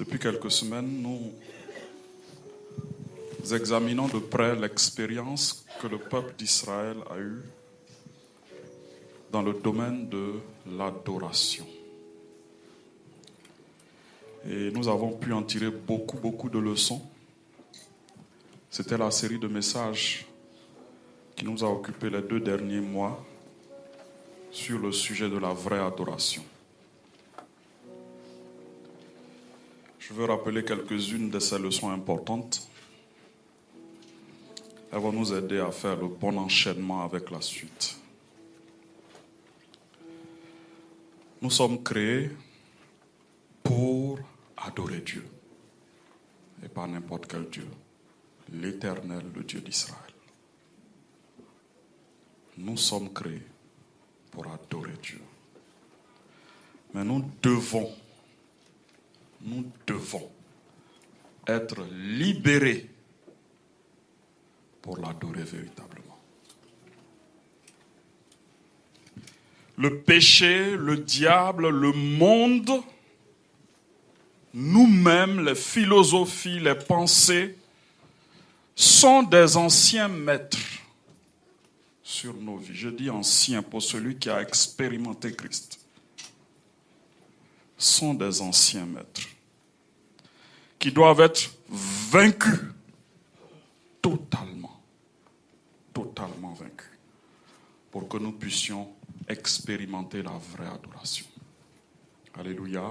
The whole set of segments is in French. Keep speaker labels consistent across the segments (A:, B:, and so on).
A: Depuis quelques semaines, nous examinons de près l'expérience que le peuple d'Israël a eue dans le domaine de l'adoration. Et nous avons pu en tirer beaucoup de leçons. C'était la série de messages qui nous a occupés les 2 derniers mois sur le sujet de la vraie adoration. Je veux rappeler quelques-unes de ces leçons importantes. Elles vont nous aider à faire le bon enchaînement avec la suite. Nous sommes créés pour adorer Dieu. Et pas n'importe quel Dieu. L'Éternel, le Dieu d'Israël. Nous sommes créés pour adorer Dieu. Mais nous devons être libérés pour l'adorer véritablement. Le péché, le diable, le monde, nous-mêmes, les philosophies, les pensées, sont des anciens maîtres sur nos vies. Je dis ancien pour celui qui a expérimenté Christ. Sont des anciens maîtres qui doivent être vaincus totalement vaincus pour que nous puissions expérimenter la vraie adoration. Alléluia.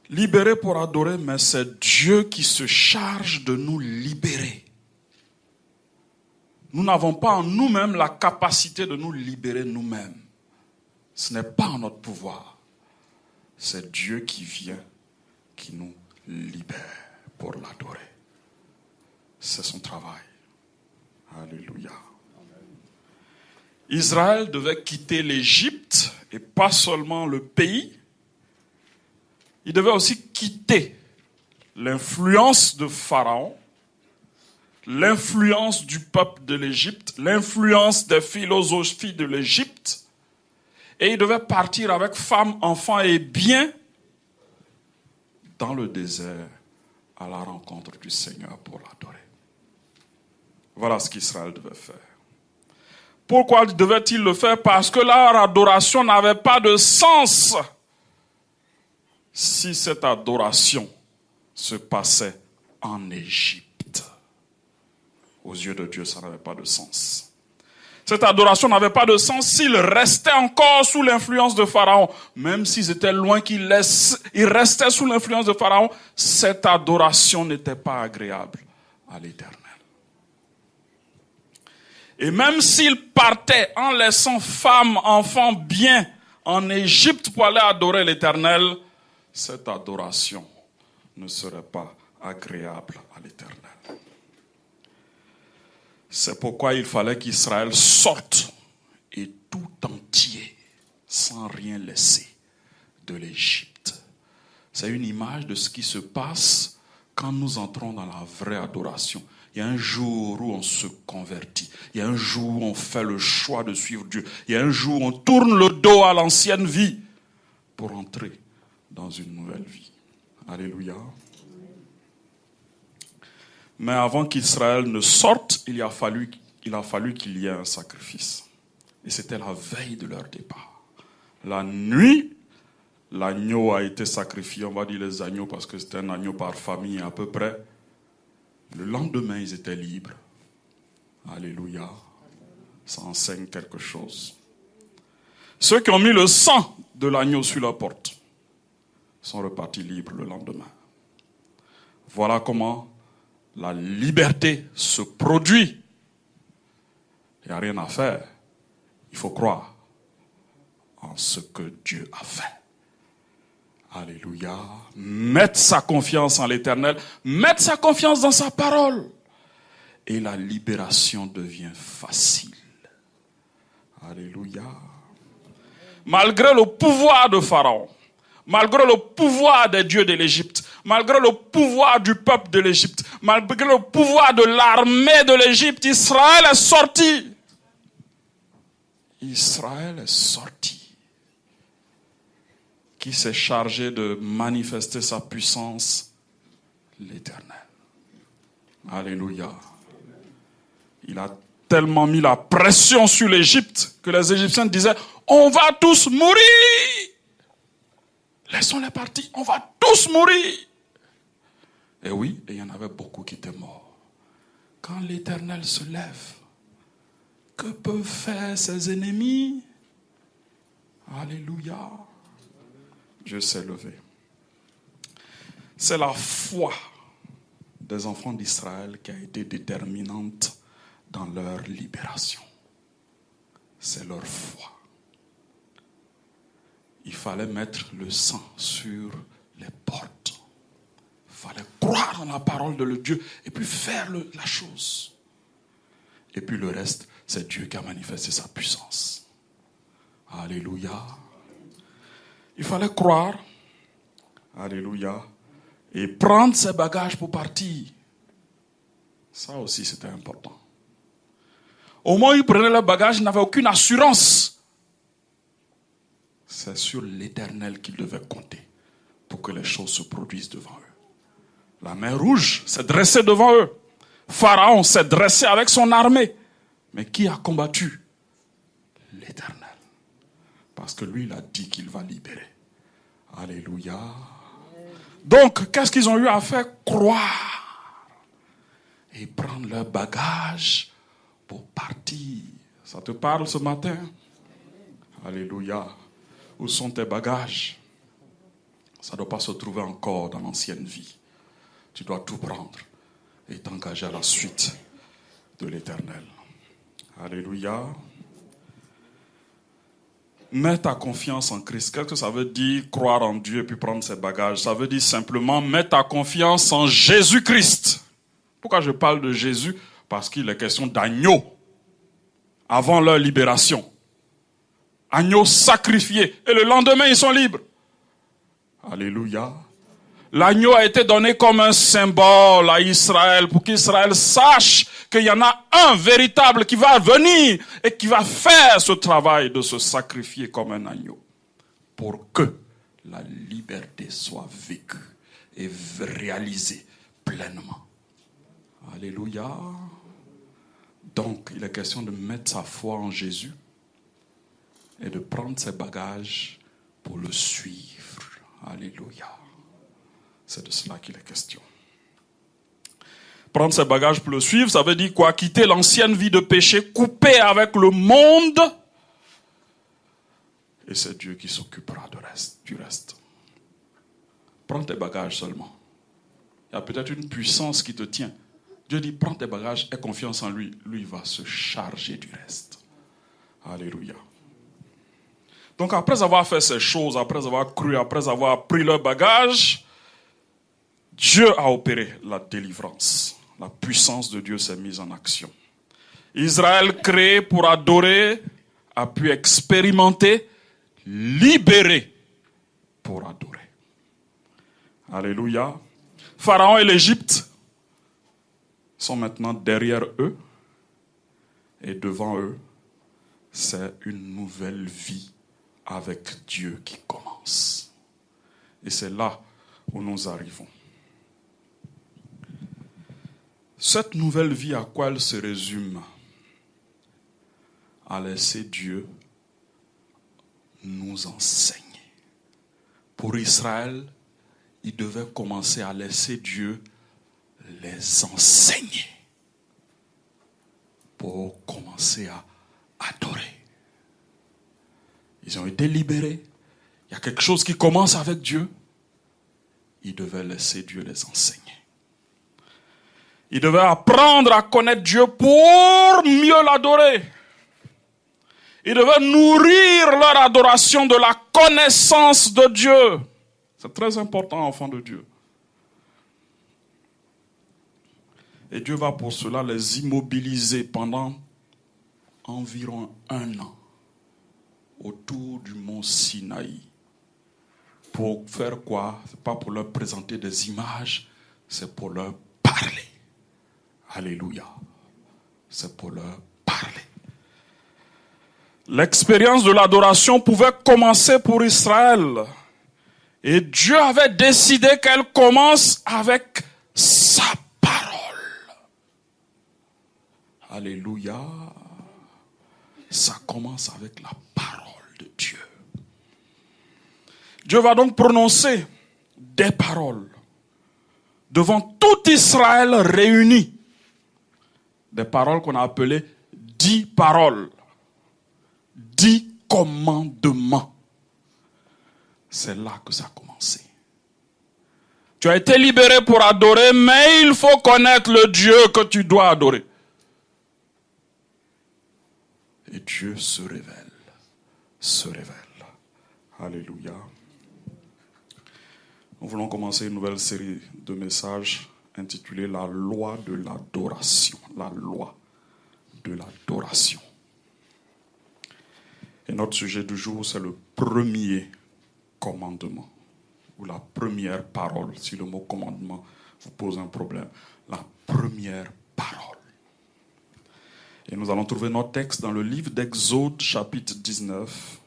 A: Libérés pour adorer, mais c'est Dieu qui se charge de nous libérer. Nous n'avons pas en nous-mêmes la capacité de nous libérer nous-mêmes. Ce n'est pas en notre pouvoir. C'est Dieu qui vient, qui nous libère pour l'adorer. C'est son travail. Alléluia. Israël devait quitter l'Égypte, et pas seulement le pays. Il devait aussi quitter l'influence de Pharaon, l'influence du peuple de l'Égypte, l'influence des philosophies de l'Égypte. Et il devait partir avec femmes, enfants et biens dans le désert à la rencontre du Seigneur pour l'adorer. Voilà ce qu'Israël devait faire. Pourquoi devait-il le faire? Parce que leur adoration n'avait pas de sens si cette adoration se passait en Égypte. Aux yeux de Dieu, ça n'avait pas de sens. Cette adoration n'avait pas de sens s'ils restaient encore sous l'influence de Pharaon. Même s'ils étaient loin, ils restaient sous l'influence de Pharaon, cette adoration n'était pas agréable à l'Éternel. Et même s'ils partaient en laissant femmes, enfants, biens en Égypte pour aller adorer l'Éternel, cette adoration ne serait pas agréable à l'Éternel. C'est pourquoi il fallait qu'Israël sorte et tout entier, sans rien laisser, de l'Égypte. C'est une image de ce qui se passe quand nous entrons dans la vraie adoration. Il y a un jour où on se convertit. Il y a un jour où on fait le choix de suivre Dieu. Il y a un jour où on tourne le dos à l'ancienne vie pour entrer dans une nouvelle vie. Alléluia. Mais avant qu'Israël ne sorte, il a fallu qu'il y ait un sacrifice. Et c'était la veille de leur départ. La nuit, l'agneau a été sacrifié. On va dire les agneaux parce que c'était un agneau par famille à peu près. Le lendemain, ils étaient libres. Alléluia. Ça enseigne quelque chose. Ceux qui ont mis le sang de l'agneau sur la porte sont repartis libres le lendemain. Voilà comment la liberté se produit. Il n'y a rien à faire. Il faut croire en ce que Dieu a fait. Alléluia. Mettre sa confiance en l'Éternel. Mettre sa confiance dans sa parole. Et la libération devient facile. Alléluia. Malgré le pouvoir de Pharaon, malgré le pouvoir des dieux de l'Égypte, malgré le pouvoir du peuple de l'Égypte, malgré le pouvoir de l'armée de l'Égypte, Israël est sorti. Israël est sorti. qui s'est chargé de manifester sa puissance? L'Éternel. Alléluia. Il a tellement mis la pression sur l'Égypte que les Égyptiens disaient, on va tous mourir. Laissons-les partir, on va tous mourir. Et oui, et il y en avait beaucoup qui étaient morts. Quand l'Éternel se lève, que peuvent faire ses ennemis? Alléluia. Dieu s'est levé. C'est la foi des enfants d'Israël qui a été déterminante dans leur libération. C'est leur foi. Il fallait mettre le sang sur les portes. Il fallait croire en la parole de Dieu et puis faire la chose. Et puis le reste, c'est Dieu qui a manifesté sa puissance. Alléluia. Il fallait croire. Alléluia. Et prendre ses bagages pour partir. Ça aussi, c'était important. Au moment où ils prenaient leurs bagages, ils n'avaient aucune assurance. C'est sur l'Éternel qu'ils devaient compter pour que les choses se produisent devant eux. La mer Rouge s'est dressée devant eux. Pharaon s'est dressé avec son armée. Mais qui a combattu? L'Éternel. Parce que lui, il a dit qu'il va libérer. Alléluia. Donc, qu'est-ce qu'ils ont eu à faire? Croire. Et prendre leur bagage pour partir. Ça te parle ce matin? Alléluia. Où sont tes bagages? Ça ne doit pas se trouver encore dans l'ancienne vie. Tu dois tout prendre et t'engager à la suite de l'Éternel. Alléluia. Mets ta confiance en Christ. Qu'est-ce que ça veut dire, croire en Dieu et puis prendre ses bagages? Ça veut dire simplement mettre ta confiance en Jésus-Christ. Pourquoi je parle de Jésus? Parce qu'il est question d'agneaux avant leur libération. Agneaux sacrifiés. Et le lendemain, ils sont libres. Alléluia. L'agneau a été donné comme un symbole à Israël pour qu'Israël sache qu'il y en a un véritable qui va venir et qui va faire ce travail de se sacrifier comme un agneau pour que la liberté soit vécue et réalisée pleinement. Alléluia. Donc, il est question de mettre sa foi en Jésus et de prendre ses bagages pour le suivre. Alléluia. C'est de cela qu'il est question. Prendre ses bagages pour le suivre, ça veut dire quoi? Quitter l'ancienne vie de péché, couper avec le monde. Et c'est Dieu qui s'occupera du reste. Prends tes bagages seulement. Il y a peut-être une puissance qui te tient. Dieu dit, prends tes bagages, aie confiance en lui. Lui, il va se charger du reste. Alléluia. Donc après avoir fait ces choses, après avoir cru, après avoir pris leurs bagages, Dieu a opéré la délivrance. La puissance de Dieu s'est mise en action. Israël, créé pour adorer, a pu expérimenter, libéré pour adorer. Alléluia. Pharaon et l'Égypte sont maintenant derrière eux. Et devant eux, c'est une nouvelle vie avec Dieu qui commence. Et c'est là où nous arrivons. Cette nouvelle vie, à quoi elle se résume? À laisser Dieu nous enseigner. Pour Israël, il devait commencer à laisser Dieu les enseigner pour commencer à adorer. Ils ont été libérés. Il y a quelque chose qui commence avec Dieu. Ils devaient laisser Dieu les enseigner. Ils devaient apprendre à connaître Dieu pour mieux l'adorer. Ils devaient nourrir leur adoration de la connaissance de Dieu. C'est très important, enfants de Dieu. Et Dieu va pour cela les immobiliser pendant environ 1 an autour du mont Sinaï. Pour faire quoi? Ce n'est pas pour leur présenter des images, c'est pour leur parler. Alléluia. C'est pour leur parler. L'expérience de l'adoration pouvait commencer pour Israël Et Dieu avait décidé qu'elle commence avec sa parole. Alléluia. Ça commence avec la parole de Dieu. Dieu va donc prononcer des paroles devant tout Israël réuni. Des paroles qu'on a appelées 10 paroles. 10 commandements. C'est là que ça a commencé. Tu as été libéré pour adorer, mais il faut connaître le Dieu que tu dois adorer. Et Dieu se révèle. Se révèle. Alléluia. Nous voulons commencer une nouvelle série de messages intitulée La loi de l'adoration. La loi de l'adoration. Et notre sujet du jour, c'est le premier commandement. Ou la première parole. Si le mot commandement vous pose un problème. La première parole. Et nous allons trouver notre texte dans le livre d'Exode, chapitre 19.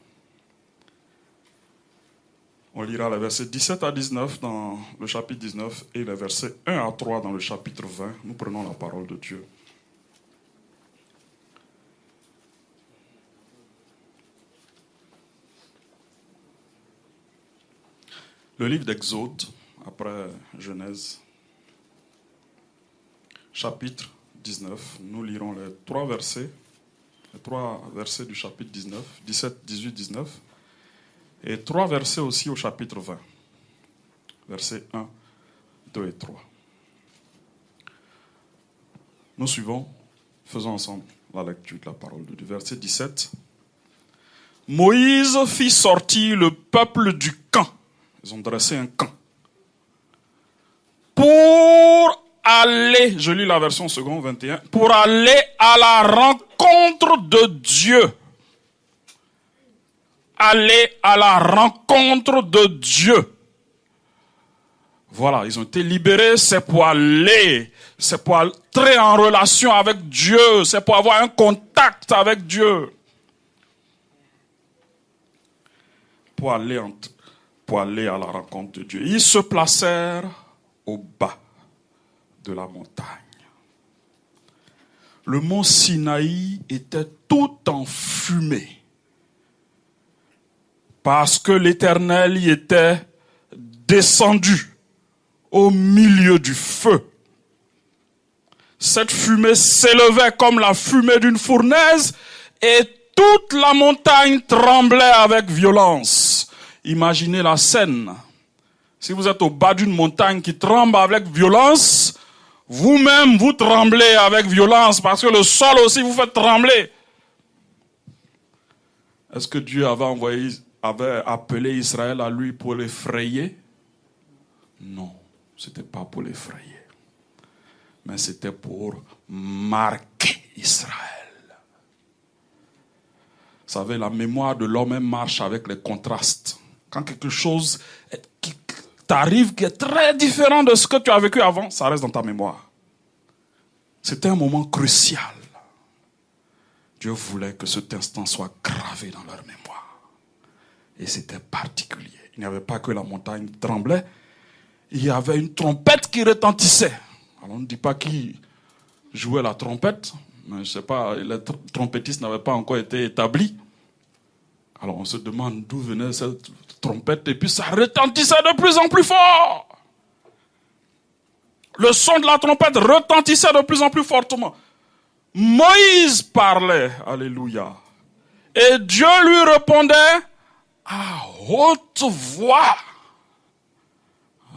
A: On lira les versets 17 à 19 dans le chapitre 19 et les versets 1 à 3 dans le chapitre 20. Nous prenons la parole de Dieu. Le livre d'Exode, après Genèse, chapitre 19, nous lirons les trois versets du chapitre 19, 17, 18, 19, et 3 versets aussi au chapitre 20, versets 1, 2 et 3. Nous suivons, faisons ensemble la lecture de la parole de Dieu. Verset 17. Moïse fit sortir le peuple du camp. Ils ont dressé un camp. Pour aller, je lis la version seconde 21, pour aller à la rencontre de Dieu. Aller à la rencontre de Dieu. Voilà, ils ont été libérés, c'est pour aller, c'est pour entrer en relation avec Dieu, c'est pour avoir un contact avec Dieu. Pour aller à la rencontre de Dieu. Ils se placèrent au bas de la montagne. Le mont Sinaï était tout en fumée parce que l'Éternel y était descendu au milieu du feu. Cette fumée s'élevait comme la fumée d'une fournaise et toute la montagne tremblait avec violence. Imaginez la scène. Si vous êtes au bas d'une montagne qui tremble avec violence, vous-même vous tremblez avec violence parce que le sol aussi vous fait trembler. Est-ce que Dieu avait appelé Israël à lui pour l'effrayer? Non, ce n'était pas pour l'effrayer. Mais c'était pour marquer Israël. Vous savez, la mémoire de l'homme marche avec les contrastes. Quand quelque chose qui t'arrive qui est très différent de ce que tu as vécu avant, ça reste dans ta mémoire. C'était un moment crucial. Dieu voulait que cet instant soit gravé dans leur mémoire. Et c'était particulier. Il n'y avait pas que la montagne qui tremblait, il y avait une trompette qui retentissait. Alors on ne dit pas qui jouait la trompette, mais je ne sais pas, les trompettistes n'avaient pas encore été établis. Alors on se demande d'où venait cette trompette et puis ça retentissait de plus en plus fort. Le son de la trompette retentissait de plus en plus fortement. Moïse parlait, alléluia. Et Dieu lui répondait à haute voix.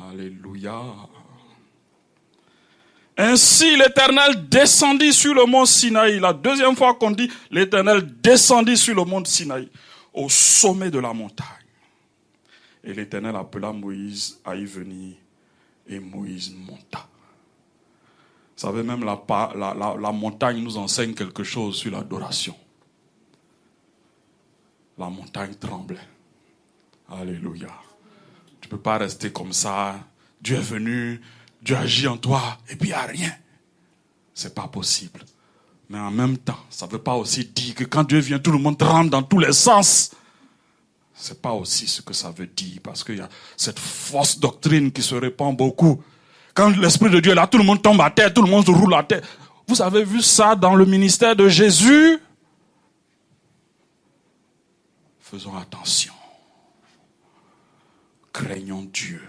A: Alléluia. Ainsi l'Éternel descendit sur le mont Sinaï. La deuxième fois qu'on dit l'Éternel descendit sur le mont Sinaï, au sommet de la montagne. Et l'Éternel appela Moïse à y venir. Et Moïse monta. Vous savez, même la montagne nous enseigne quelque chose sur l'adoration. La montagne tremblait. Alléluia. Tu ne peux pas rester comme ça. Dieu est venu, Dieu agit en toi, et puis il n'y a rien. Ce n'est pas possible. Mais en même temps, ça ne veut pas aussi dire que quand Dieu vient, tout le monde tremble dans tous les sens. Ce n'est pas aussi ce que ça veut dire, parce qu'il y a cette fausse doctrine qui se répand beaucoup. Quand l'Esprit de Dieu est là, tout le monde tombe à terre, tout le monde se roule à terre. Vous avez vu ça dans le ministère de Jésus? Faisons attention. Craignons Dieu.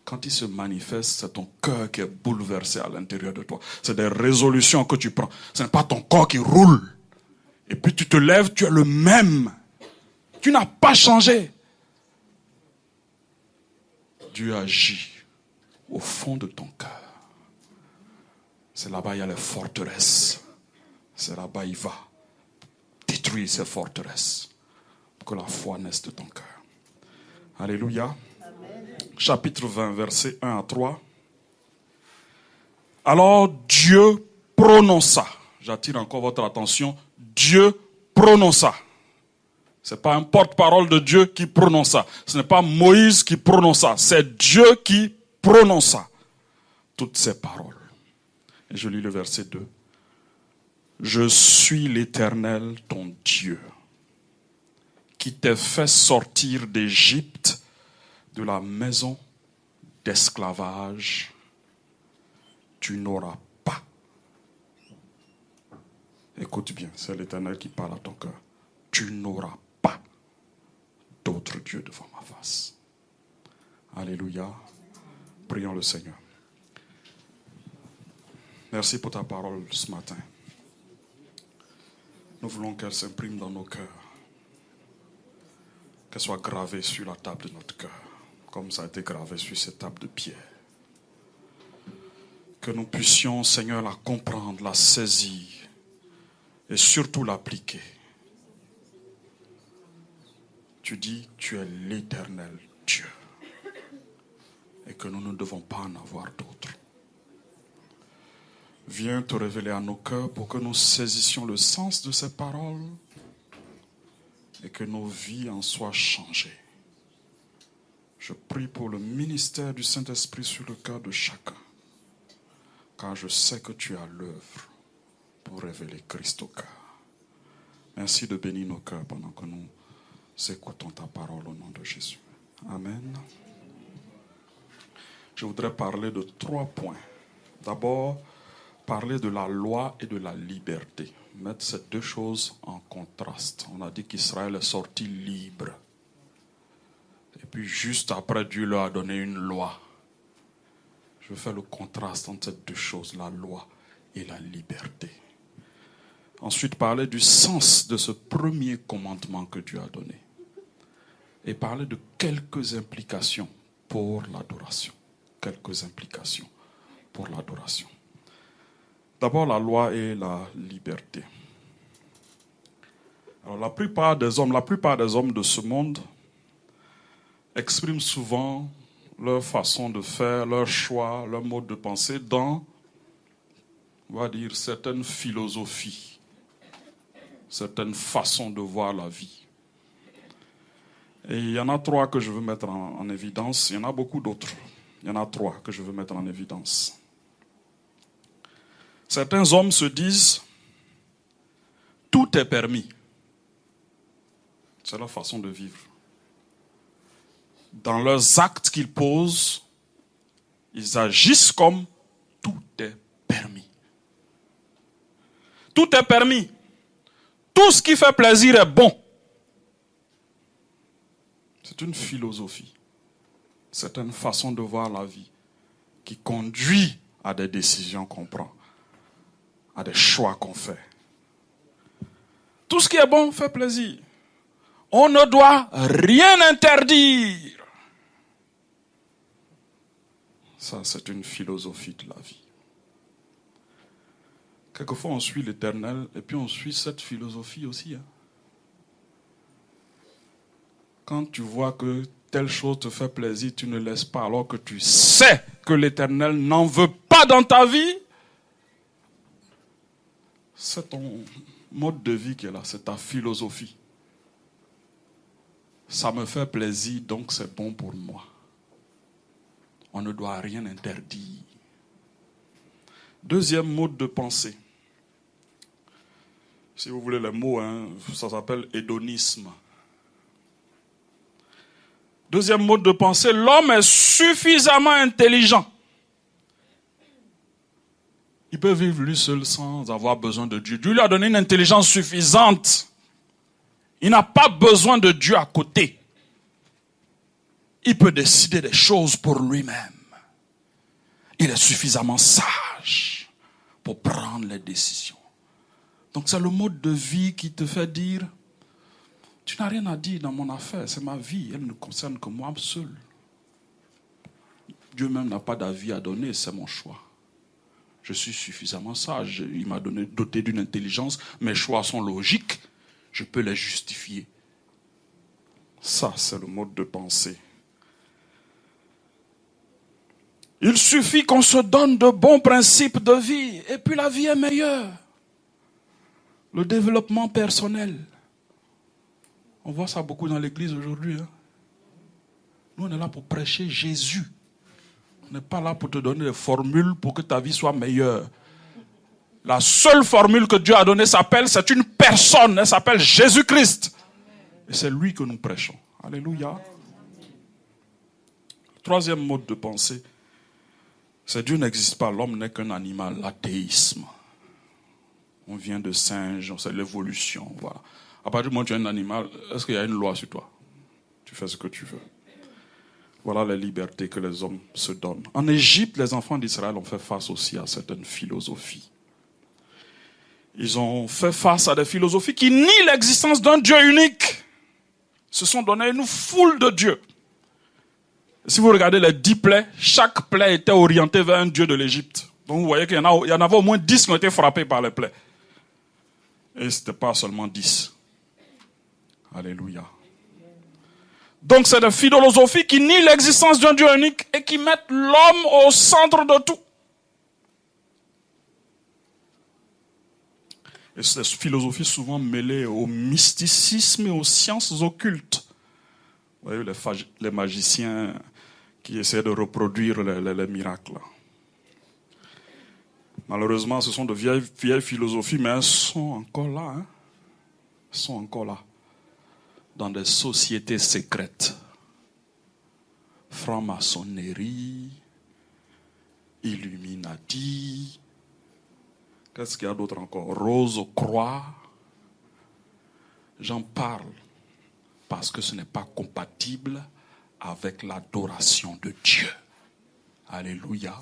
A: Quand il se manifeste, c'est ton cœur qui est bouleversé à l'intérieur de toi. C'est des résolutions que tu prends. Ce n'est pas ton corps qui roule. Et puis tu te lèves, tu es le même. Tu n'as pas changé. Dieu agit au fond de ton cœur. C'est là-bas il y a les forteresses. C'est là-bas il va détruire ces forteresses. Pour que la foi naisse de ton cœur. Alléluia. Chapitre 20, versets 1 à 3. Alors Dieu prononça. J'attire encore votre attention. Dieu prononça. Ce n'est pas un porte-parole de Dieu qui prononça. Ce n'est pas Moïse qui prononça. C'est Dieu qui prononça toutes ces paroles. Et je lis le verset 2. Je suis l'Éternel, ton Dieu, qui t'ai fait sortir d'Égypte, de la maison d'esclavage. Tu n'auras pas. Écoute bien, c'est l'Éternel qui parle à ton cœur. Tu n'auras pas d'autre Dieu devant ma face. Alléluia. Prions le Seigneur. Merci pour ta parole ce matin. Nous voulons qu'elle s'imprime dans nos cœurs. Qu'elle soit gravée sur la table de notre cœur, comme ça a été gravé sur cette table de pierre. Que nous puissions, Seigneur, la comprendre, la saisir et surtout l'appliquer. Tu dis, tu es l'Éternel Dieu et que nous ne devons pas en avoir d'autre. Viens te révéler à nos cœurs pour que nous saisissions le sens de ces paroles et que nos vies en soient changées. Je prie pour le ministère du Saint-Esprit sur le cœur de chacun, car je sais que tu es à l'œuvre pour révéler Christ au cœur. Merci de bénir nos cœurs pendant que nous écoutons ta parole au nom de Jésus. Amen. Je voudrais parler de 3 points. D'abord, parler de la loi et de la liberté. Mettre ces 2 choses en contraste. On a dit qu'Israël est sorti libre. Et puis juste après, Dieu leur a donné une loi. Je veux faire le contraste entre ces 2 choses, la loi et la liberté. Ensuite, parler du sens de ce premier commandement que Dieu a donné. Et parler de quelques implications pour l'adoration. Quelques implications pour l'adoration. D'abord, la loi et la liberté. Alors, la plupart des hommes de ce monde expriment souvent leur façon de faire, leur choix, leur mode de pensée dans, on va dire, certaines philosophies, certaines façons de voir la vie. Et il y en a 3 que je veux mettre en évidence. Il y en a beaucoup d'autres. Il y en a 3 que je veux mettre en évidence. Certains hommes se disent, tout est permis. C'est leur façon de vivre. Dans leurs actes qu'ils posent, ils agissent comme tout est permis. Tout est permis. Tout ce qui fait plaisir est bon. C'est une philosophie. C'est une façon de voir la vie qui conduit à des décisions qu'on prend, à des choix qu'on fait. Tout ce qui est bon fait plaisir. On ne doit rien interdire. Ça, c'est une philosophie de la vie. Quelquefois, on suit l'Éternel et puis on suit cette philosophie aussi. Quand tu vois que telle chose te fait plaisir, tu ne laisses pas alors que tu sais que l'Éternel n'en veut pas dans ta vie. C'est ton mode de vie qui est là, c'est ta philosophie. Ça me fait plaisir, donc c'est bon pour moi. On ne doit rien interdire. Deuxième mode de pensée. Si vous voulez les mots, ça s'appelle hédonisme. Deuxième mode de pensée, l'homme est suffisamment intelligent. Il peut vivre lui seul sans avoir besoin de Dieu. Dieu lui a donné une intelligence suffisante. Il n'a pas besoin de Dieu à côté. Il peut décider des choses pour lui-même. Il est suffisamment sage pour prendre les décisions. Donc c'est le mode de vie qui te fait dire, tu n'as rien à dire dans mon affaire, c'est ma vie, elle ne concerne que moi seul. Dieu même n'a pas d'avis à donner, c'est mon choix. Je suis suffisamment sage, il m'a doté d'une intelligence, mes choix sont logiques, je peux les justifier. Ça, c'est le mode de pensée. Il suffit qu'on se donne de bons principes de vie, et puis la vie est meilleure. Le développement personnel. On voit ça beaucoup dans l'église aujourd'hui. Hein. Nous, on est là pour prêcher Jésus. On n'est pas là pour te donner des formules pour que ta vie soit meilleure. La seule formule que Dieu a donnée c'est une personne. Elle s'appelle Jésus-Christ. Et c'est lui que nous prêchons. Alléluia. Troisième mode de pensée, c'est Dieu n'existe pas, l'homme n'est qu'un animal, l'athéisme. On vient de singes, c'est l'évolution. Voilà. À partir du moment où tu es un animal, est-ce qu'il y a une loi sur toi? Tu fais ce que tu veux. Voilà les libertés que les hommes se donnent. En Égypte, les enfants d'Israël ont fait face aussi à certaines philosophies. Ils ont fait face à des philosophies qui nient l'existence d'un Dieu unique. Ils se sont donné une foule de dieux. Si vous regardez les 10 plaies, chaque plaie était orientée vers un dieu de l'Égypte. Donc vous voyez qu'il y en avait au moins 10 qui ont été frappés par les plaies. Et ce n'était pas seulement 10. Alléluia. Donc c'est des philosophies qui nient l'existence d'un Dieu unique et qui mettent l'homme au centre de tout. Et ces philosophies souvent mêlées au mysticisme et aux sciences occultes. Vous voyez les magiciens qui essaient de reproduire les miracles. Malheureusement, ce sont de vieilles philosophies, mais elles sont encore là. Hein? Elles sont encore là. Dans des sociétés secrètes. Franc-maçonnerie, Illuminati, qu'est-ce qu'il y a d'autre encore? Rose-Croix. J'en parle parce que ce n'est pas compatible avec l'adoration de Dieu. Alléluia.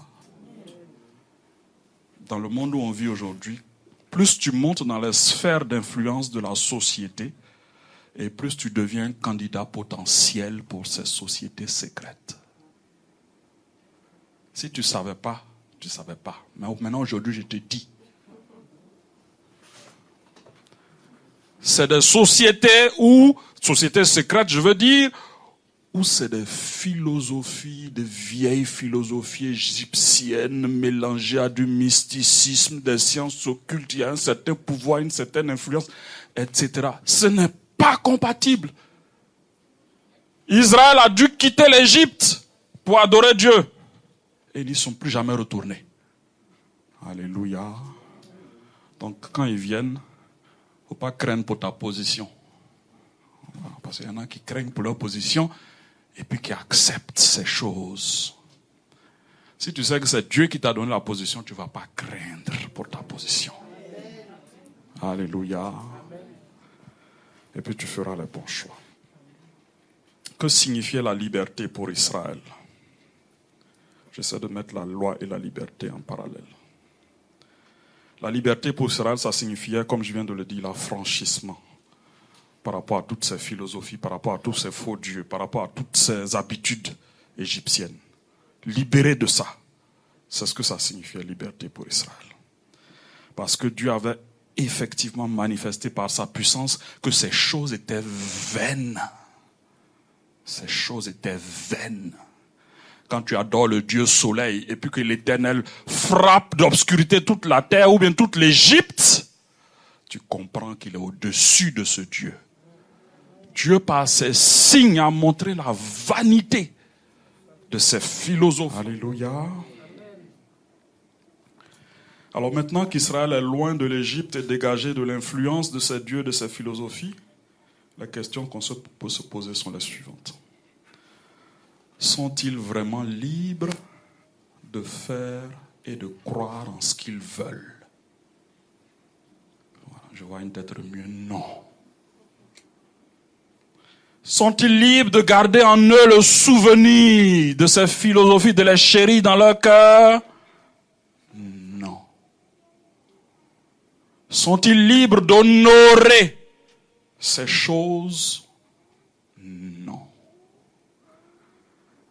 A: Dans le monde où on vit aujourd'hui, plus tu montes dans les sphères d'influence de la société, et plus tu deviens un candidat potentiel pour ces sociétés secrètes. Si tu ne savais pas, tu ne savais pas. Mais maintenant, aujourd'hui, je te dis. C'est des sociétés secrètes, je veux dire, où c'est des philosophies, des vieilles philosophies égyptiennes mélangées à du mysticisme, des sciences occultes, il y a un certain pouvoir, une certaine influence, etc. Ce n'est pas compatible. Israël a dû quitter l'Égypte pour adorer Dieu. Et ils n'y sont plus jamais retournés. Alléluia. Donc quand ils viennent, il ne faut pas craindre pour ta position. Parce qu'il y en a qui craignent pour leur position et puis qui acceptent ces choses. Si tu sais que c'est Dieu qui t'a donné la position, tu ne vas pas craindre pour ta position. Alléluia. Et puis tu feras les bons choix. Que signifiait la liberté pour Israël? J'essaie de mettre la loi et la liberté en parallèle. La liberté pour Israël, ça signifiait, comme je viens de le dire, l'affranchissement par rapport à toutes ces philosophies, par rapport à tous ces faux dieux, par rapport à toutes ces habitudes égyptiennes. Libéré de ça. C'est ce que ça signifiait, liberté pour Israël. Parce que Dieu avait effectivement manifesté par sa puissance que ces choses étaient vaines. Ces choses étaient vaines. Quand tu adores le Dieu soleil et puis que l'Éternel frappe d'obscurité toute la terre ou bien toute l'Égypte, tu comprends qu'il est au-dessus de ce Dieu. Dieu, par ses signes, a montré la vanité de ces philosophes. Alléluia. Alors maintenant qu'Israël est loin de l'Égypte et dégagé de l'influence de ces dieux, de ces philosophies, les questions qu'on peut se poser sont les suivantes. sont-ils vraiment libres de faire et de croire en ce qu'ils veulent? Voilà, je vois une tête remuer. Non. Sont-ils libres de garder en eux le souvenir de ces philosophies, de les chérir dans leur cœur? Non. Sont-ils libres d'honorer ces choses? Non.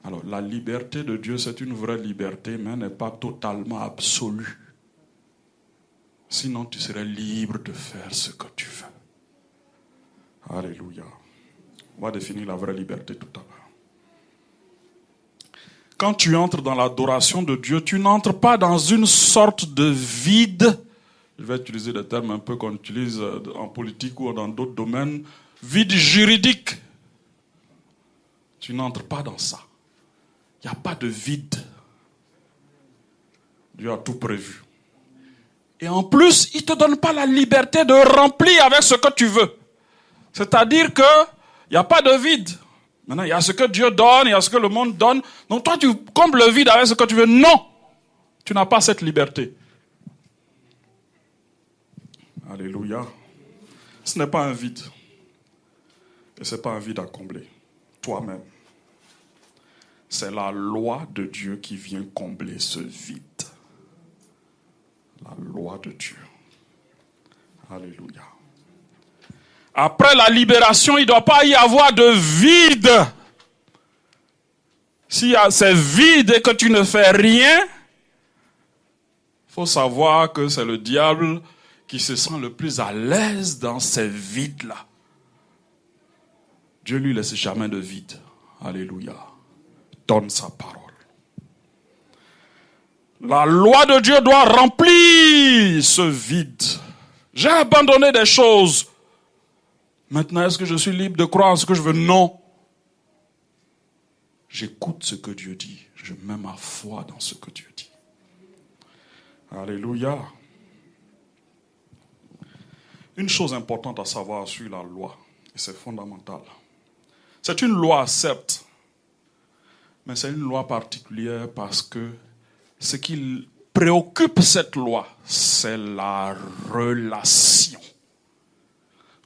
A: Alors, la liberté de Dieu, c'est une vraie liberté, mais elle n'est pas totalement absolue. Sinon, tu serais libre de faire ce que tu veux. Alléluia. On va définir la vraie liberté tout à l'heure. Quand tu entres dans l'adoration de Dieu, tu n'entres pas dans une sorte de vide. Je vais utiliser des termes un peu qu'on utilise en politique ou dans d'autres domaines. Vide juridique. Tu n'entres pas dans ça. Il n'y a pas de vide. Dieu a tout prévu. Et en plus, il ne te donne pas la liberté de remplir avec ce que tu veux. C'est-à-dire que il n'y a pas de vide. Maintenant, il y a ce que Dieu donne, il y a ce que le monde donne. Donc toi, tu combles le vide avec ce que tu veux. Non, tu n'as pas cette liberté. Alléluia. Ce n'est pas un vide. Et ce n'est pas un vide à combler. Toi-même. C'est la loi de Dieu qui vient combler ce vide. La loi de Dieu. Alléluia. Après la libération, il ne doit pas y avoir de vide. Si c'est vide et que tu ne fais rien, il faut savoir que c'est le diable qui se sent le plus à l'aise dans ces vides-là. Dieu lui laisse jamais de vide. Alléluia. Donne sa parole. La loi de Dieu doit remplir ce vide. J'ai abandonné des choses. Maintenant, est-ce que je suis libre de croire en ce que je veux? Non. J'écoute ce que Dieu dit. Je mets ma foi dans ce que Dieu dit. Alléluia. Une chose importante à savoir sur la loi, et c'est fondamental. C'est une loi, certes, mais c'est une loi particulière parce que ce qui préoccupe cette loi, c'est la relation.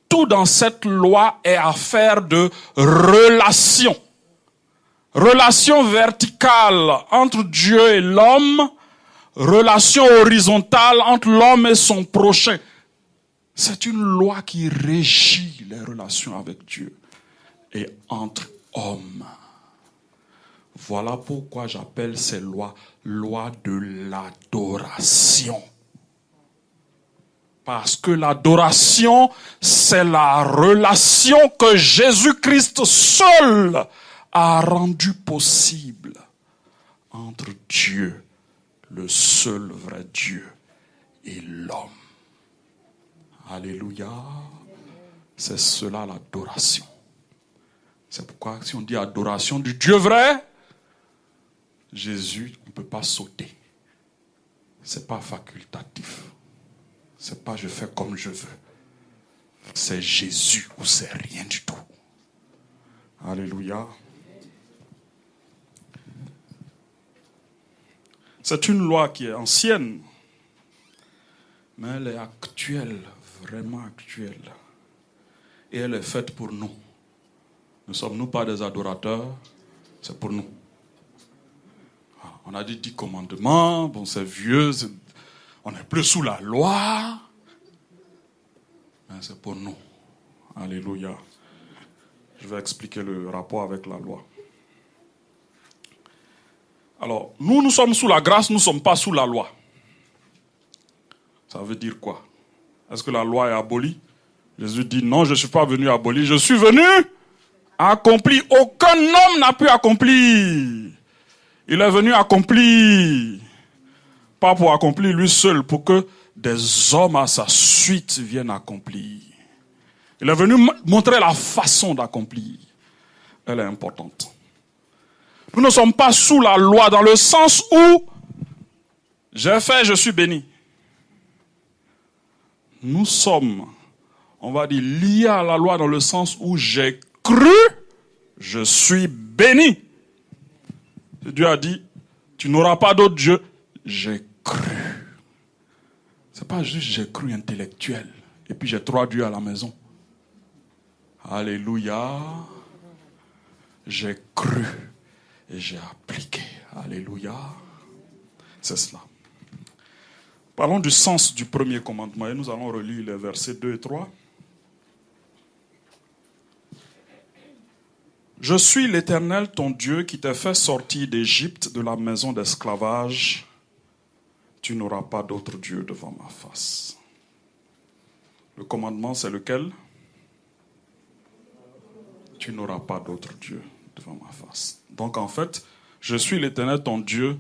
A: Tout dans cette loi est affaire de relation. Relation verticale entre Dieu et l'homme, relation horizontale entre l'homme et son prochain. C'est une loi qui régit les relations avec Dieu et entre hommes. Voilà pourquoi j'appelle ces lois de l'adoration. Parce que l'adoration, c'est la relation que Jésus-Christ seul a rendue possible entre Dieu, le seul vrai Dieu, et l'homme. Alléluia. C'est cela l'adoration. C'est pourquoi si on dit adoration du Dieu vrai, Jésus, on ne peut pas sauter. Ce n'est pas facultatif. C'est pas je fais comme je veux. C'est Jésus ou c'est rien du tout. Alléluia. C'est une loi qui est ancienne, mais elle est actuelle, vraiment actuelle. Et elle est faite pour nous. Ne sommes-nous pas des adorateurs? C'est pour nous. On a dit 10 commandements, bon c'est vieux, on n'est plus sous la loi. Mais c'est pour nous. Alléluia. Je vais expliquer le rapport avec la loi. Alors, nous sommes sous la grâce, nous ne sommes pas sous la loi. Ça veut dire quoi? Est-ce que la loi est abolie? Jésus dit non, je ne suis pas venu abolir, je suis venu accomplir. Aucun homme n'a pu accomplir. Il est venu accomplir. Pas pour accomplir lui seul, pour que des hommes à sa suite viennent accomplir. Il est venu montrer la façon d'accomplir. Elle est importante. Nous ne sommes pas sous la loi dans le sens où j'ai fait, je suis béni. Nous sommes, on va dire, liés à la loi dans le sens où j'ai cru, je suis béni. Dieu a dit, tu n'auras pas d'autre Dieu. J'ai cru. C'est pas juste j'ai cru intellectuel. Et puis j'ai 3 dieux à la maison. Alléluia. J'ai cru et j'ai appliqué. Alléluia. C'est cela. Parlons du sens du premier commandement et nous allons relire les versets 2 et 3. Je suis l'Éternel, ton Dieu, qui t'a fait sortir d'Égypte, de la maison d'esclavage. Tu n'auras pas d'autre Dieu devant ma face. Le commandement, c'est lequel? Tu n'auras pas d'autre Dieu devant ma face. Donc en fait, je suis l'Éternel, ton Dieu,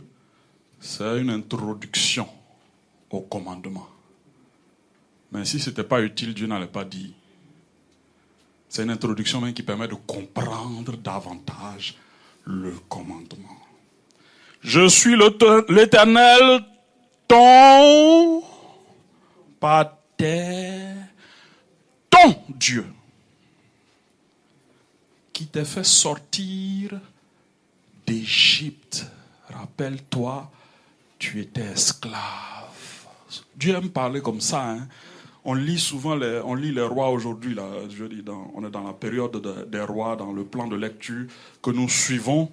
A: c'est une introduction au commandement. Mais si ce n'était pas utile, Dieu n'allait pas dire. C'est une introduction même qui permet de comprendre davantage le commandement. Je suis l'Éternel, ton Pater, ton Dieu, qui t'a fait sortir d'Égypte. Rappelle-toi, tu étais esclave. Dieu aime parler comme ça. Hein. On lit souvent les rois aujourd'hui. Là, on est dans la période des rois, dans le plan de lecture que nous suivons.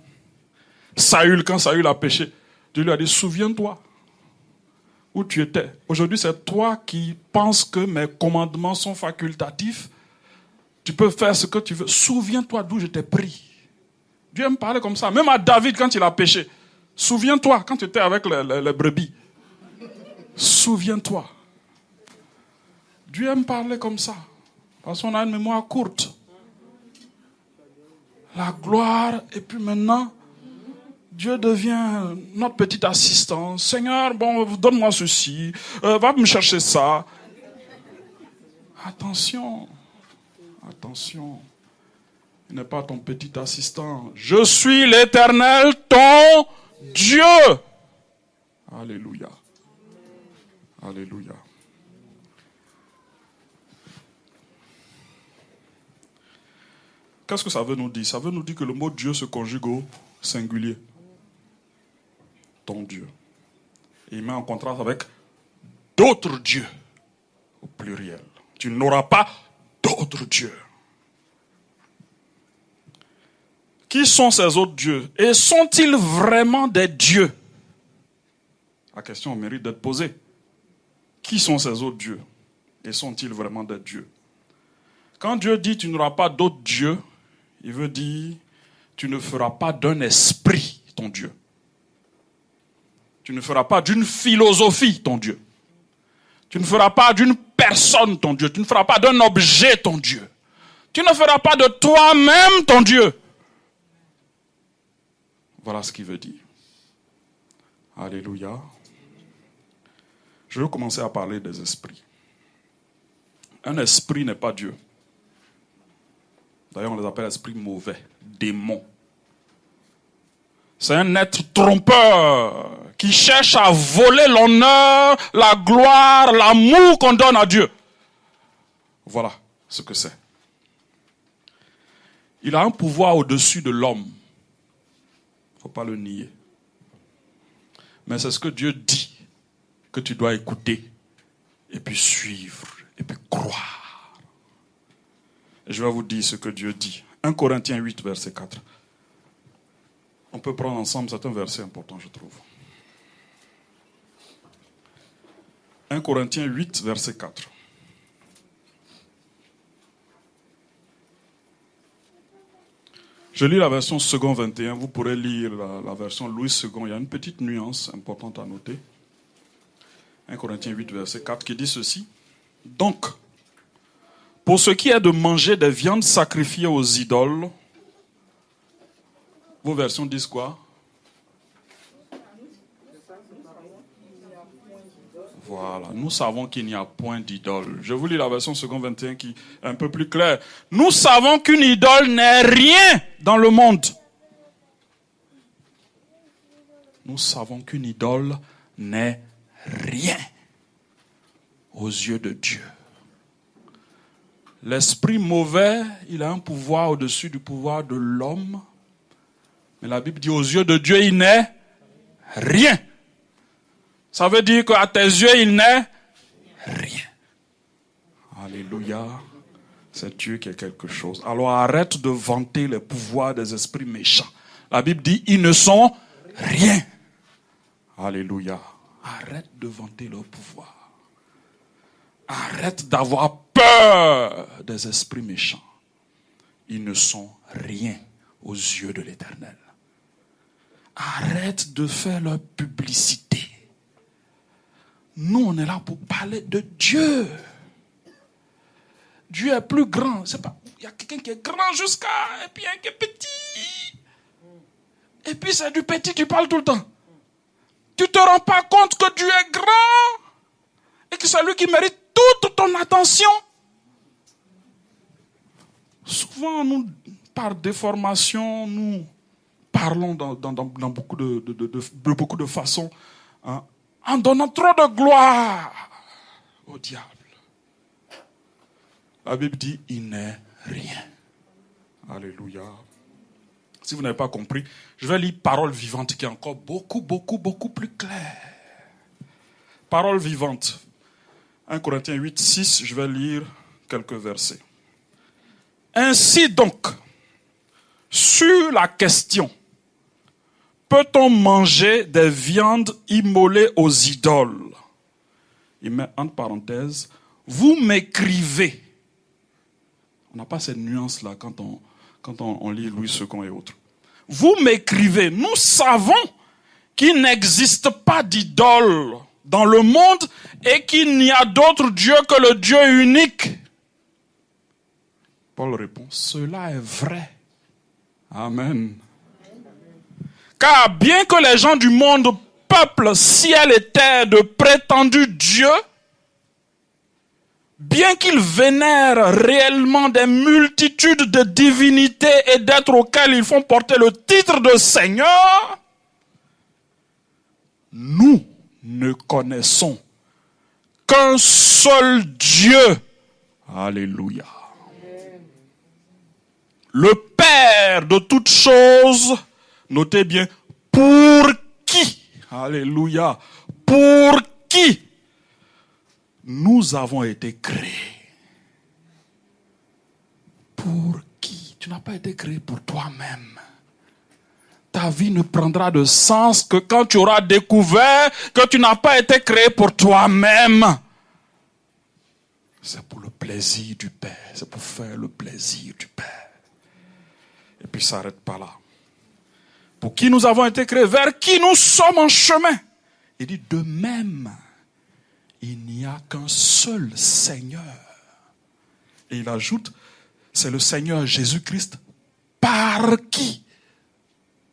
A: Saül, quand Saül a péché, Dieu lui a dit, souviens-toi où tu étais. Aujourd'hui, c'est toi qui penses que mes commandements sont facultatifs. Tu peux faire ce que tu veux. Souviens-toi d'où je t'ai pris. Dieu aime parler comme ça. Même à David, quand il a péché. Souviens-toi, quand tu étais avec les brebis. Souviens-toi. Dieu aime parler comme ça. Parce qu'on a une mémoire courte. La gloire, et puis maintenant, Dieu devient notre petit assistant. Seigneur, bon, donne-moi ceci. Va me chercher ça. Attention. Attention. Il n'est pas ton petit assistant. Je suis l'Éternel, ton Dieu. Alléluia. Alléluia. Qu'est-ce que ça veut nous dire? Ça veut nous dire que le mot Dieu se conjugue au singulier. Ton Dieu. Et il met en contraste avec d'autres dieux au pluriel. Tu n'auras pas d'autres dieux. Qui sont ces autres dieux? Et sont-ils vraiment des dieux? La question mérite d'être posée. Qui sont ces autres dieux? Et sont-ils vraiment des dieux? Quand Dieu dit tu n'auras pas d'autres dieux, il veut dire tu ne feras pas d'un esprit ton Dieu. Tu ne feras pas d'une philosophie ton Dieu. Tu ne feras pas d'une personne ton Dieu. Tu ne feras pas d'un objet ton Dieu. Tu ne feras pas de toi-même ton Dieu. Voilà ce qu'il veut dire. Alléluia. Je vais commencer à parler des esprits. Un esprit n'est pas Dieu. D'ailleurs, on les appelle esprits mauvais, démons. C'est un être trompeur qui cherche à voler l'honneur, la gloire, l'amour qu'on donne à Dieu. Voilà ce que c'est. Il a un pouvoir au-dessus de l'homme. Il ne faut pas le nier. Mais c'est ce que Dieu dit que tu dois écouter et puis suivre et puis croire. Et je vais vous dire ce que Dieu dit. 1 Corinthiens 8, verset 4. On peut prendre ensemble, c'est un verset important, je trouve. 1 Corinthiens 8, verset 4. Je lis la version second 21, vous pourrez lire la version Louis II. Il y a une petite nuance importante à noter. 1 Corinthiens 8, verset 4, qui dit ceci. Donc, pour ce qui est de manger des viandes sacrifiées aux idoles, vos versions disent quoi? Voilà, nous savons qu'il n'y a point d'idole. Je vous lis la version second 21 qui est un peu plus claire. Nous savons qu'une idole n'est rien dans le monde. Nous savons qu'une idole n'est rien aux yeux de Dieu. L'esprit mauvais, il a un pouvoir au-dessus du pouvoir de l'homme. Mais la Bible dit aux yeux de Dieu, il n'est rien. Ça veut dire qu'à tes yeux, il n'est rien. Alléluia. C'est Dieu qui est quelque chose. Alors arrête de vanter les pouvoirs des esprits méchants. La Bible dit, ils ne sont rien. Alléluia. Arrête de vanter leur pouvoir. Arrête d'avoir peur des esprits méchants. Ils ne sont rien aux yeux de l'Éternel. Arrête de faire leur publicité. Nous, on est là pour parler de Dieu. Dieu est plus grand. C'est pas, il y a quelqu'un qui est grand jusqu'à, et puis un qui est petit. Et puis c'est du petit, tu parles tout le temps. Tu ne te rends pas compte que Dieu est grand et que c'est lui qui mérite toute ton attention. Souvent, nous, par déformation, nous parlons dans beaucoup de façons, hein, en donnant trop de gloire au diable. La Bible dit, il n'est rien. Alléluia. Si vous n'avez pas compris, je vais lire Parole vivante qui est encore beaucoup plus claire. Parole vivante. 1 Corinthiens 8, 6, je vais lire quelques versets. Ainsi donc, sur la question, peut-on manger des viandes immolées aux idoles? Il met entre parenthèses, vous m'écrivez. On n'a pas cette nuance-là quand on lit Louis II et autres. Vous m'écrivez, nous savons qu'il n'existe pas d'idole dans le monde et qu'il n'y a d'autre Dieu que le Dieu unique. Paul répond, cela est vrai. Amen. Car bien que les gens du monde peuplent ciel et terre de prétendus dieux, bien qu'ils vénèrent réellement des multitudes de divinités et d'êtres auxquels ils font porter le titre de Seigneur, nous ne connaissons qu'un seul Dieu. Alléluia. Le Père de toutes choses, notez bien, pour qui, alléluia, pour qui nous avons été créés. Pour qui? Tu n'as pas été créé pour toi-même. Ta vie ne prendra de sens que quand tu auras découvert que tu n'as pas été créé pour toi-même. C'est pour le plaisir du Père. C'est pour faire le plaisir du Père. Et puis ça n'arrête pas là. Pour qui nous avons été créés, vers qui nous sommes en chemin. Il dit de même, il n'y a qu'un seul Seigneur. Et il ajoute, c'est le Seigneur Jésus-Christ. Par qui?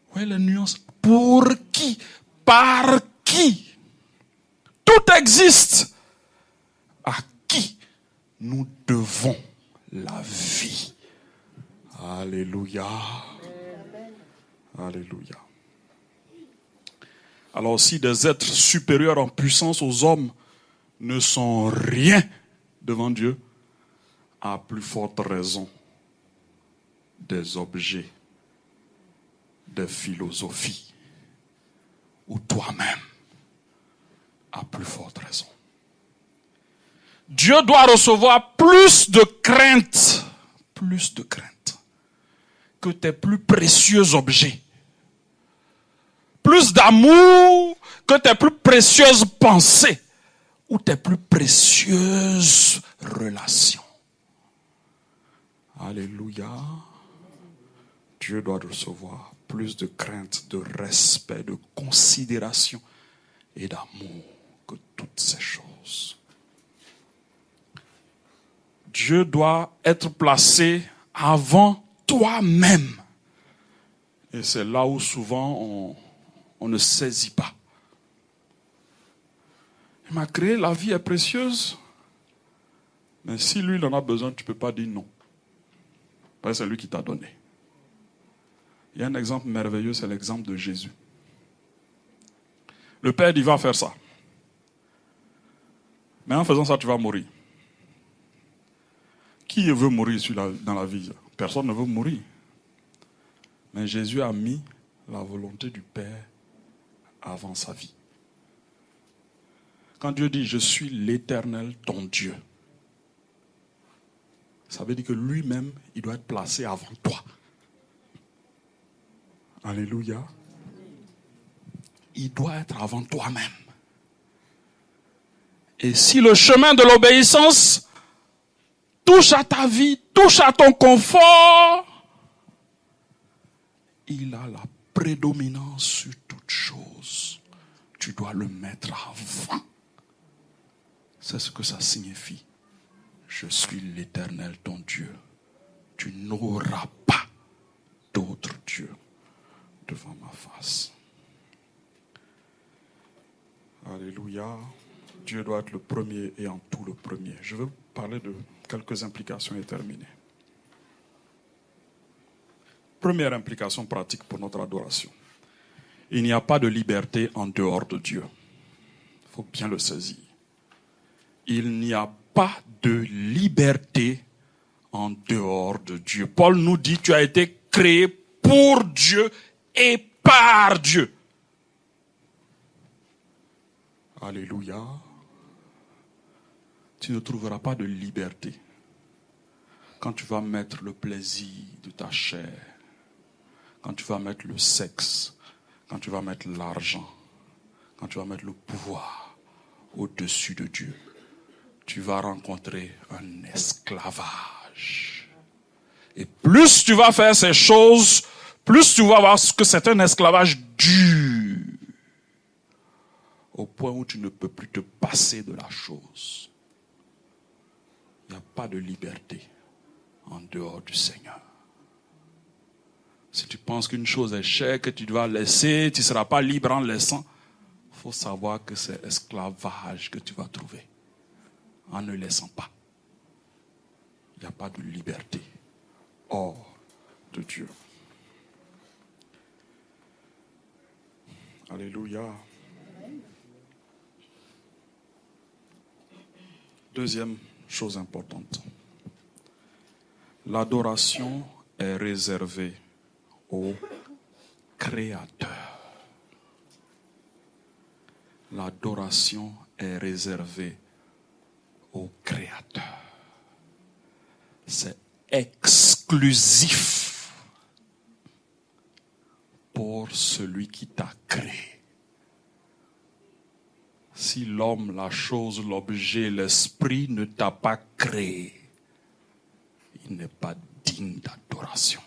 A: Vous voyez la nuance? Pour qui? Par qui? Tout existe. À qui nous devons la vie? Alléluia. Alléluia. Alors si des êtres supérieurs en puissance aux hommes ne sont rien devant Dieu, à plus forte raison des objets, des philosophies, ou toi-même, à plus forte raison. Dieu doit recevoir plus de crainte que tes plus précieux objets. Plus d'amour que tes plus précieuses pensées ou tes plus précieuses relations. Alléluia. Dieu doit recevoir plus de crainte, de respect, de considération et d'amour que toutes ces choses. Dieu doit être placé avant toi-même. Et c'est là où souvent on ne saisit pas. Il m'a créé, la vie est précieuse. Mais si lui il en a besoin, tu ne peux pas dire non. Parce que c'est lui qui t'a donné. Il y a un exemple merveilleux, c'est l'exemple de Jésus. Le Père dit, va faire ça. Mais en faisant ça, tu vas mourir. Qui veut mourir dans la vie? Personne ne veut mourir. Mais Jésus a mis la volonté du Père avant sa vie. Quand Dieu dit « Je suis l'Éternel, ton Dieu », ça veut dire que lui-même, il doit être placé avant toi. Alléluia. Il doit être avant toi-même. Et si le chemin de l'obéissance touche à ta vie, touche à ton confort, il a la prédominance sur toute chose. Tu dois le mettre avant. C'est ce que ça signifie. Je suis l'Éternel, ton Dieu. Tu n'auras pas d'autre Dieu devant ma face. Alléluia. Dieu doit être le premier et en tout le premier. Je veux parler de quelques implications et terminer. Première implication pratique pour notre adoration. Il n'y a pas de liberté en dehors de Dieu. Il faut bien le saisir. Il n'y a pas de liberté en dehors de Dieu. Paul nous dit, tu as été créé pour Dieu et par Dieu. Alléluia. Tu ne trouveras pas de liberté quand tu vas mettre le plaisir de ta chair, quand tu vas mettre le sexe, quand tu vas mettre l'argent, quand tu vas mettre le pouvoir au-dessus de Dieu. Tu vas rencontrer un esclavage. Et plus tu vas faire ces choses, plus tu vas voir que c'est un esclavage dur. Au point où tu ne peux plus te passer de la chose. Il n'y a pas de liberté en dehors du Seigneur. Si tu penses qu'une chose est chère, que tu dois laisser, tu ne seras pas libre en laissant, il faut savoir que c'est esclavage que tu vas trouver. En ne laissant pas. Il n'y a pas de liberté hors de Dieu. Alléluia. Deuxième chose importante. L'adoration est réservée au Créateur. L'adoration est réservée au Créateur. C'est exclusif pour celui qui t'a créé. Si l'homme, la chose, l'objet, l'esprit ne t'a pas créé, il n'est pas digne d'adoration.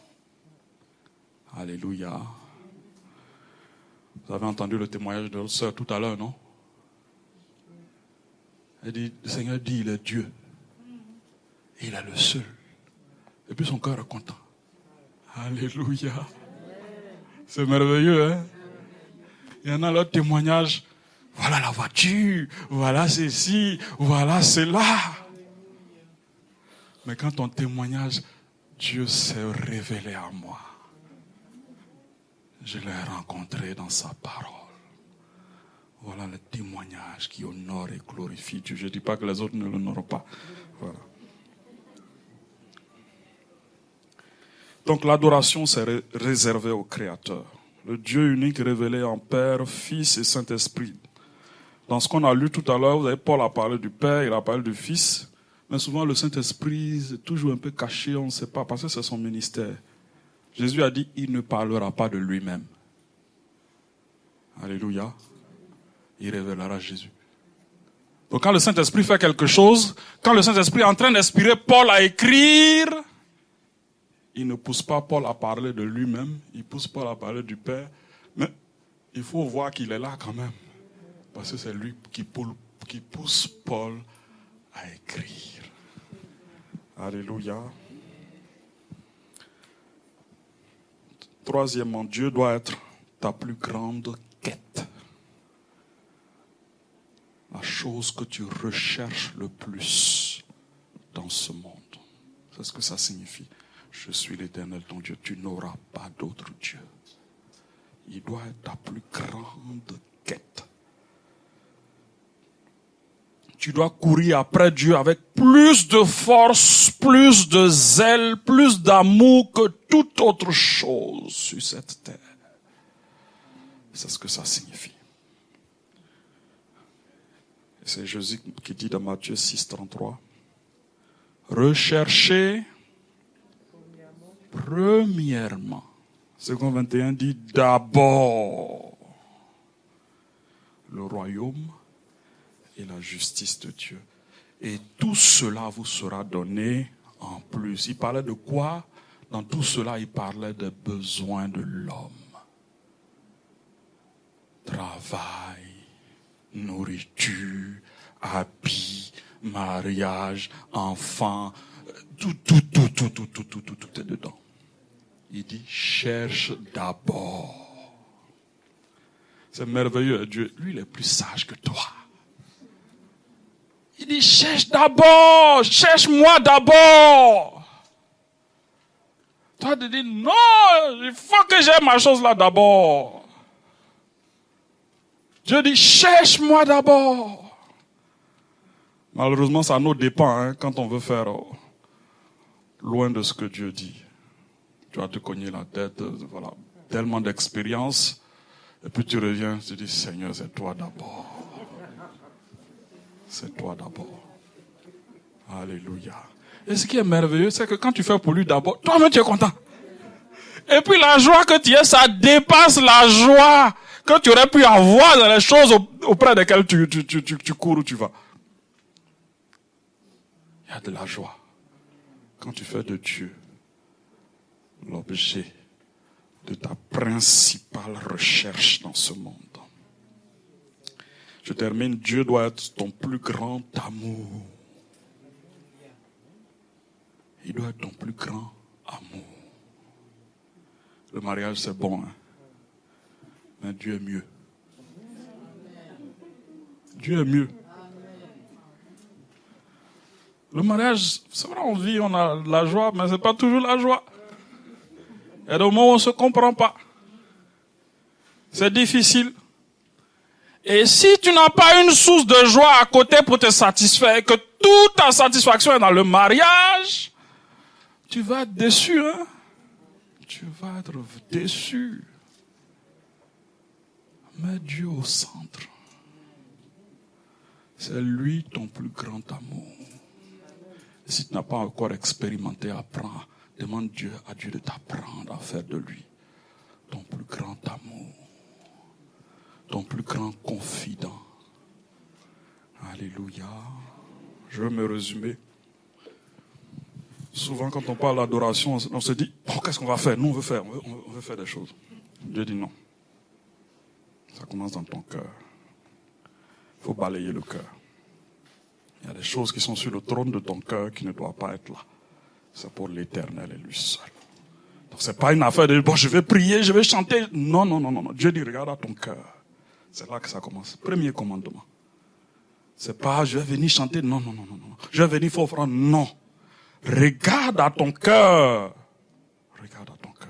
A: Alléluia. Vous avez entendu le témoignage de notre sœur tout à l'heure, non? Elle dit, le Seigneur dit, il est Dieu. Et il est le seul. Et puis son cœur est content. Alléluia. C'est merveilleux, hein? Il y en a l'autre témoignage. Voilà la voiture, voilà ceci, voilà cela. Mais quand ton témoignage, Dieu s'est révélé à moi. Je l'ai rencontré dans sa parole. Voilà le témoignage qui honore et glorifie Dieu. Je ne dis pas que les autres ne l'honorent pas. Voilà. Donc l'adoration, c'est réservé au Créateur. Le Dieu unique révélé en Père, Fils et Saint-Esprit. Dans ce qu'on a lu tout à l'heure, vous avez Paul a parlé du Père, il a parlé du Fils. Mais souvent le Saint-Esprit est toujours un peu caché, on ne sait pas, parce que c'est son ministère. Jésus a dit, il ne parlera pas de lui-même. Alléluia. Il révélera Jésus. Donc quand le Saint-Esprit fait quelque chose, quand le Saint-Esprit est en train d'inspirer Paul à écrire, il ne pousse pas Paul à parler de lui-même, il pousse Paul à parler du Père. Mais il faut voir qu'il est là quand même. Parce que c'est lui qui pousse Paul à écrire. Alléluia. Troisièmement, Dieu doit être ta plus grande quête. La chose que tu recherches le plus dans ce monde. C'est ce que ça signifie. Je suis l'Éternel, ton Dieu. Tu n'auras pas d'autre Dieu. Il doit être ta plus grande quête. Tu dois courir après Dieu avec plus de force, plus de zèle, plus d'amour que toute autre chose sur cette terre. C'est ce que ça signifie. Et c'est Jésus qui dit dans Matthieu 6, 33, recherchez premièrement. Second 21 dit d'abord le royaume et la justice de Dieu. Et tout cela vous sera donné en plus. Il parlait de quoi? Dans tout cela, il parlait des besoins de l'homme. Travail, nourriture, habits, mariage, enfants, tout est dedans. Il dit, cherche d'abord. C'est merveilleux, Dieu, lui, il est plus sage que toi. Il dit, cherche d'abord, cherche-moi d'abord. Toi, tu dis, non, il faut que j'aie ma chose là d'abord. Dieu dit, cherche-moi d'abord. Malheureusement, ça nous dépend hein, quand on veut faire loin de ce que Dieu dit. Tu vas te cogner la tête, voilà, tellement d'expérience. Et puis tu reviens, tu dis, Seigneur, c'est toi d'abord. C'est toi d'abord. Alléluia. Et ce qui est merveilleux, c'est que quand tu fais pour lui d'abord, toi-même tu es content. Et puis la joie que tu as, ça dépasse la joie que tu aurais pu avoir dans les choses auprès desquelles tu cours ou tu vas. Il y a de la joie quand tu fais de Dieu l'objet de ta principale recherche dans ce monde. Je termine, Dieu doit être ton plus grand amour. Il doit être ton plus grand amour. Le mariage c'est bon, hein? Mais Dieu est mieux. Dieu est mieux. Le mariage, c'est vrai, on vit, on a la joie, mais c'est pas toujours la joie. Il y a des moments où on ne se comprend pas. C'est difficile. Et si tu n'as pas une source de joie à côté pour te satisfaire, et que toute ta satisfaction est dans le mariage, tu vas être déçu, hein? Tu vas être déçu. Mets Dieu au centre. C'est lui ton plus grand amour. Et si tu n'as pas encore expérimenté, apprends. Demande à Dieu de t'apprendre à faire de lui ton plus grand amour. Ton plus grand confident. Alléluia. Je veux me résumer. Souvent, quand on parle d'adoration, on se dit, oh, qu'est-ce qu'on va faire? Nous, on veut faire des choses. Dieu dit non. Ça commence dans ton cœur. Il faut balayer le cœur. Il y a des choses qui sont sur le trône de ton cœur qui ne doivent pas être là. C'est pour l'Éternel et lui seul. Donc, c'est pas une affaire de, bon, je vais prier, je vais chanter. Non, non, non, non. Dieu dit, regarde à ton cœur. C'est là que ça commence. Premier commandement. C'est pas, je vais venir chanter. Non, non, non, non, non. Je vais venir faire offrande. Non. Regarde à ton cœur. Regarde à ton cœur.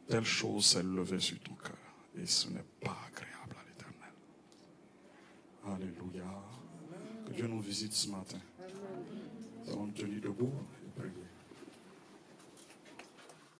A: Telle chose s'est levée sur ton cœur. Et ce n'est pas agréable à l'Éternel. Alléluia. Que Dieu nous visite ce matin. Nous allons tenir debout.